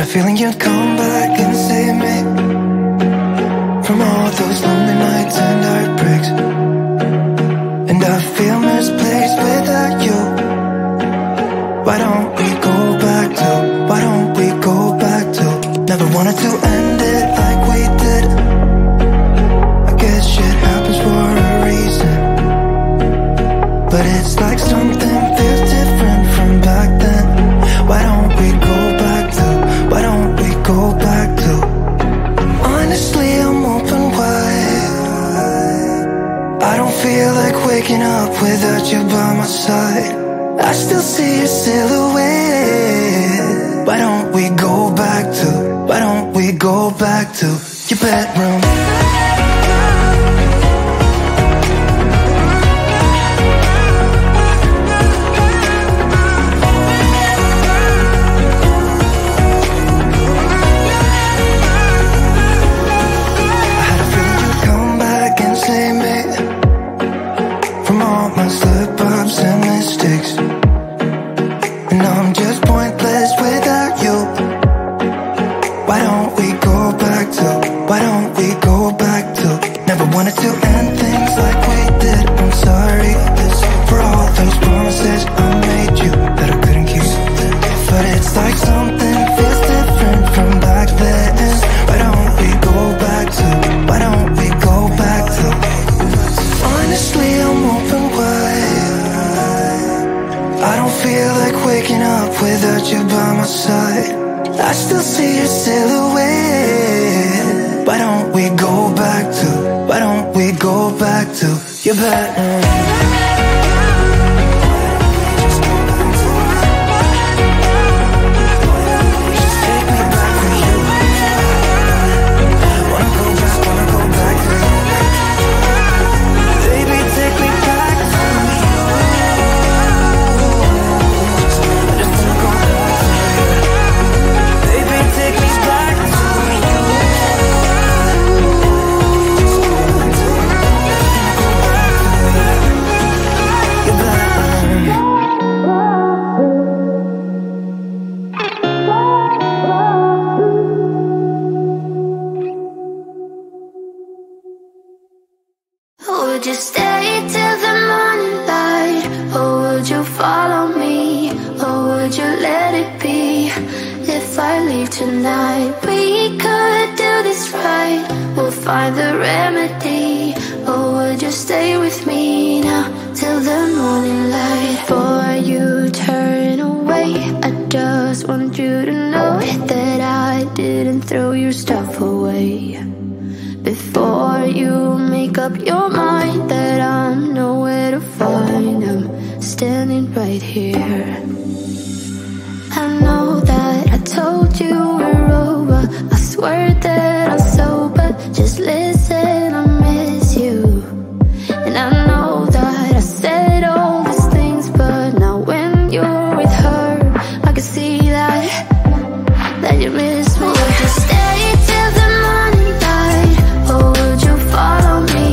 a feeling you'd come back and save me from all those lonely nights and heartbreaks. And I feel misplaced without you. Why don't we go back to, why don't we go back to? Never wanted to end it like we did. I guess shit happens for a reason, but it's like something feels different from back then. Why don't we go back to, why don't we go back to? Honestly, I'm open wide. I don't feel like waking up without you by my side. I still see your silhouette. Why don't we go back to, why don't we go back to your bedroom? Your bedroom. Would you stay till the morning light? Or would you follow me? Or would you let it be? If I leave tonight, we could do this right. We'll find the remedy. Or would you stay with me now till the morning light? Before you turn away, I just want you to know that I didn't throw your stuff away. Before you make up your mind that I'm nowhere to find, I'm standing right here. I know that I told you we're over, I swear that I'm sober. Just listen, I miss you. And I know that I said all these things, but now when you're with her, I can see that you miss me. Would you stay till the morning light? Or would you follow me?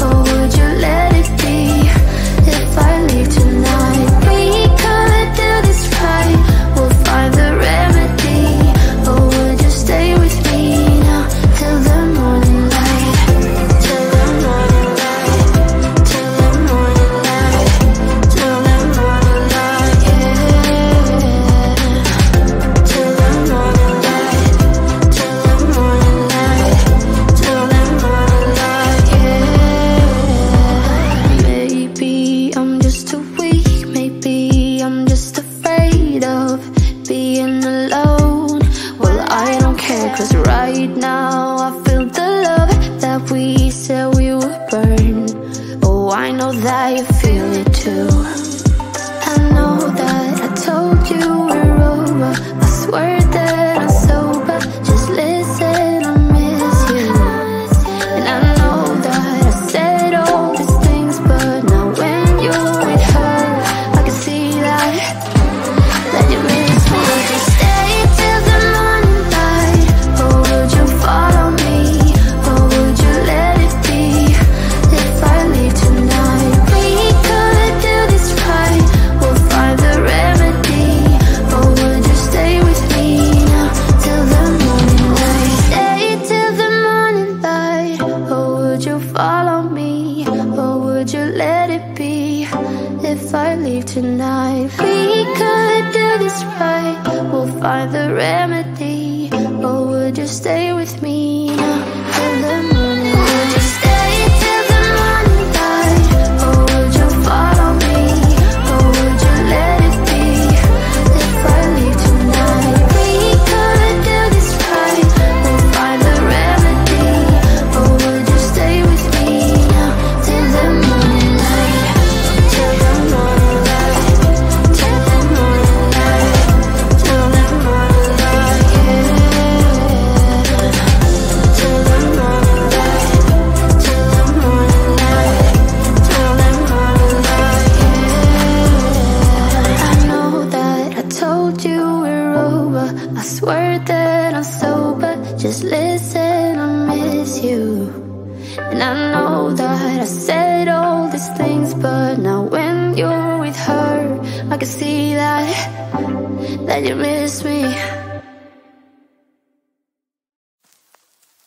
Or would you let it be? If I leave tonight, we could do this right. We'll find the remedy. Or would you stay with me now till the morning light? Till the morning light. Till the morning light. Till the morning light, yeah. Till the morning light. Till the morning light. Till the morning light, yeah. Maybe I'm just too weak. Maybe I'm just afraid of being alone. Well, I don't care, 'cause right now I feel the love that we said we would burn. Oh, I know that you feel it too. I know that I told you we're over, I swear that I'm sober. Just listen, I miss you. And I know that I said all these things, but now when you're with her, I can see that you miss me. Would you stay till the morning light? Or would you follow me? Or would you let it be? If I leave tonight, we could do this right. We'll find the remedy. Or would you stay with me now if I leave tonight. We could do this right, we'll find the remedy. Or would you stay with me now till the morning? Would you stay till the morning light? Or would you follow me? Or would you let it be if I leave tonight? We could do this right, we'll find the remedy. Or would you stay with me now till the morning light? Till the morning light, till the morning light, till the morning light, yeah. Till the morning light, till the morning light, till the morning light, yeah. I know that I told you we're over, I swear that I'm sober. Just listen, I miss you. And I know that I said all these things, but now when you're with her, I can see that you miss me.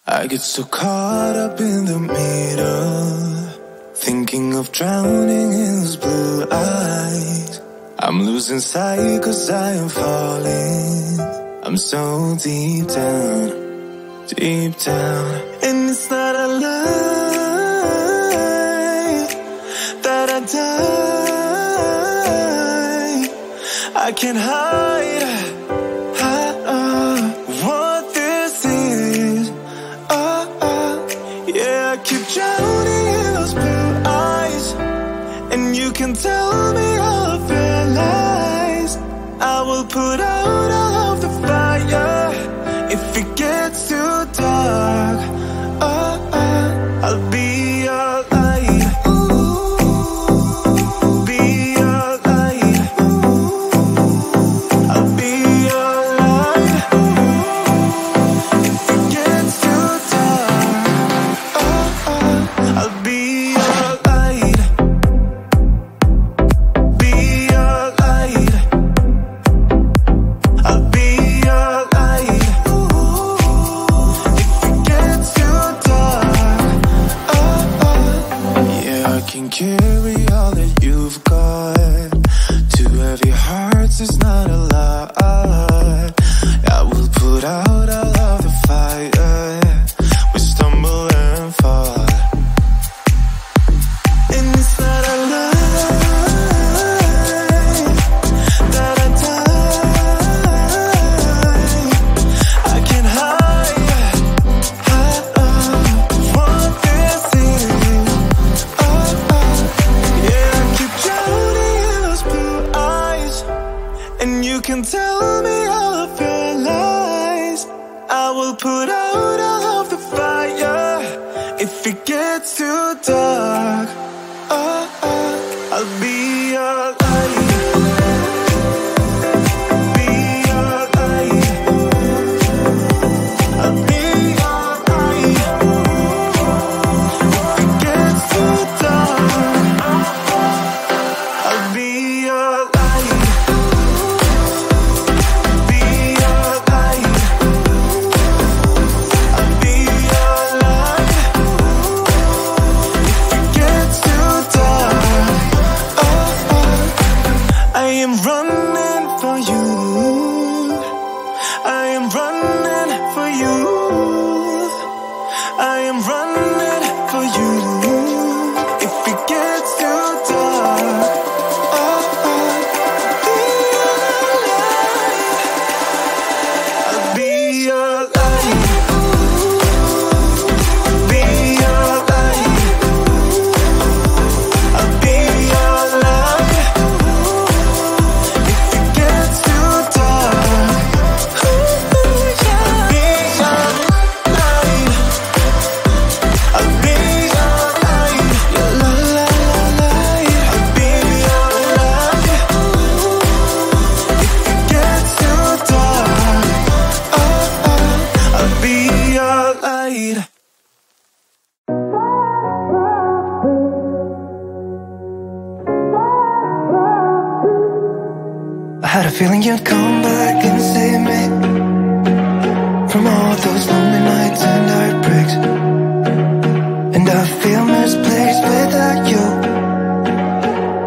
I get so caught up in the middle, thinking of drowning in those blue eyes. I'm losing sight 'cause I am falling. I'm so deep down, deep down. And it's not a lie that I die. I can't hide what this is. Yeah, I keep drowning in those blue eyes, and you can tell me all of your lies. I will put out all of the fire if it gets too dark. I'll be your light. Be your light. I'll be your light. If it gets too dark, I'll be your light. Be your light. I'll be your light. If it gets too dark, yeah, I can carry all that you've got. Two heavy hearts is not a lot. I will put out all of the fire. We stumble and fall, and it's not a lie that I die. I can't hide what this is. Yeah, I keep drowning in those blue eyes, and you can tell me all of your lies. I will put out all of the fire if it gets too dark. I'll be your light. Be your light. I'll be your light. If it gets too dark, I'll be your light. Be your light. I'll be your light. If it gets too dark, I am running for you. I am running for you. I am running for you. If it gets too dark, I'll be your light. Be your light. I'll be your light. If it gets too dark, I'll be your light. I'll be your light. Your light. I'll be your light. If it gets too dark, I'll be your light. I had a feeling you'd come back and save me from all those lonely nights and heartbreaks. And I feel misplaced without you.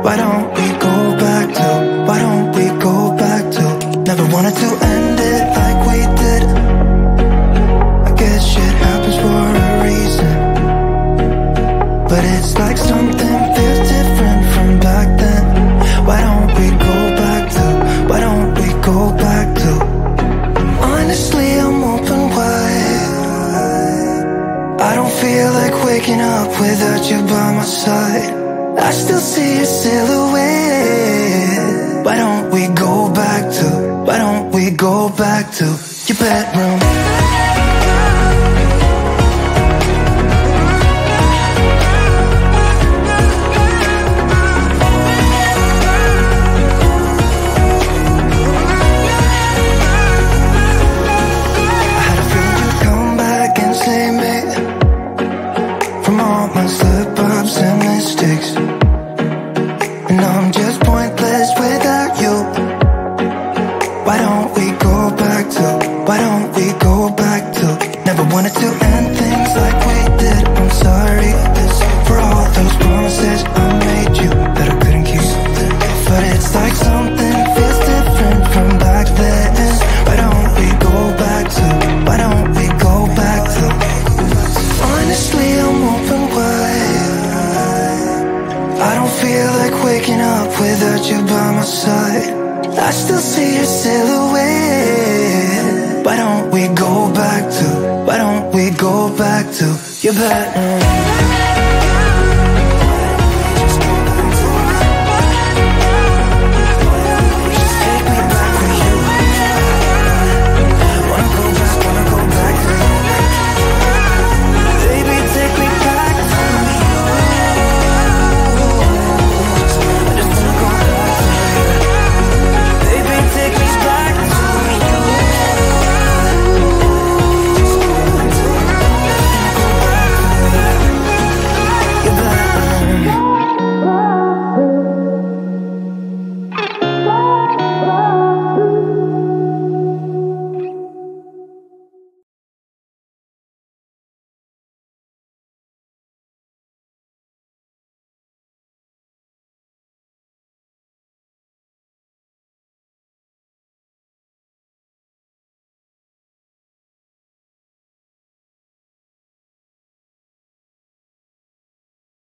Why don't we go wanted to end it like we did. I guess shit happens for a reason, but it's like something feels different from back then. Why don't we go back to, why don't we go back to? Honestly, I'm open wide. I don't feel like waking up without you by my side. I still see your silhouette. Why don't we go back to, why don't we go back to your bedroom? I had a feeling you'd come back and save me from all my slip-ups and mistakes. And I'm just pointless without you. Why don't we go back to, why don't we go back to? Never wanted to end things like we did. I'm sorry for all those promises I made you that I couldn't keep. But it's like something feels different from back then. Why don't we go back to, why don't we go back to? Honestly, I'm open wide. I don't feel like waking up without you by my side. I still see your silhouette. Why don't we go back to, why don't we go back to your bedroom?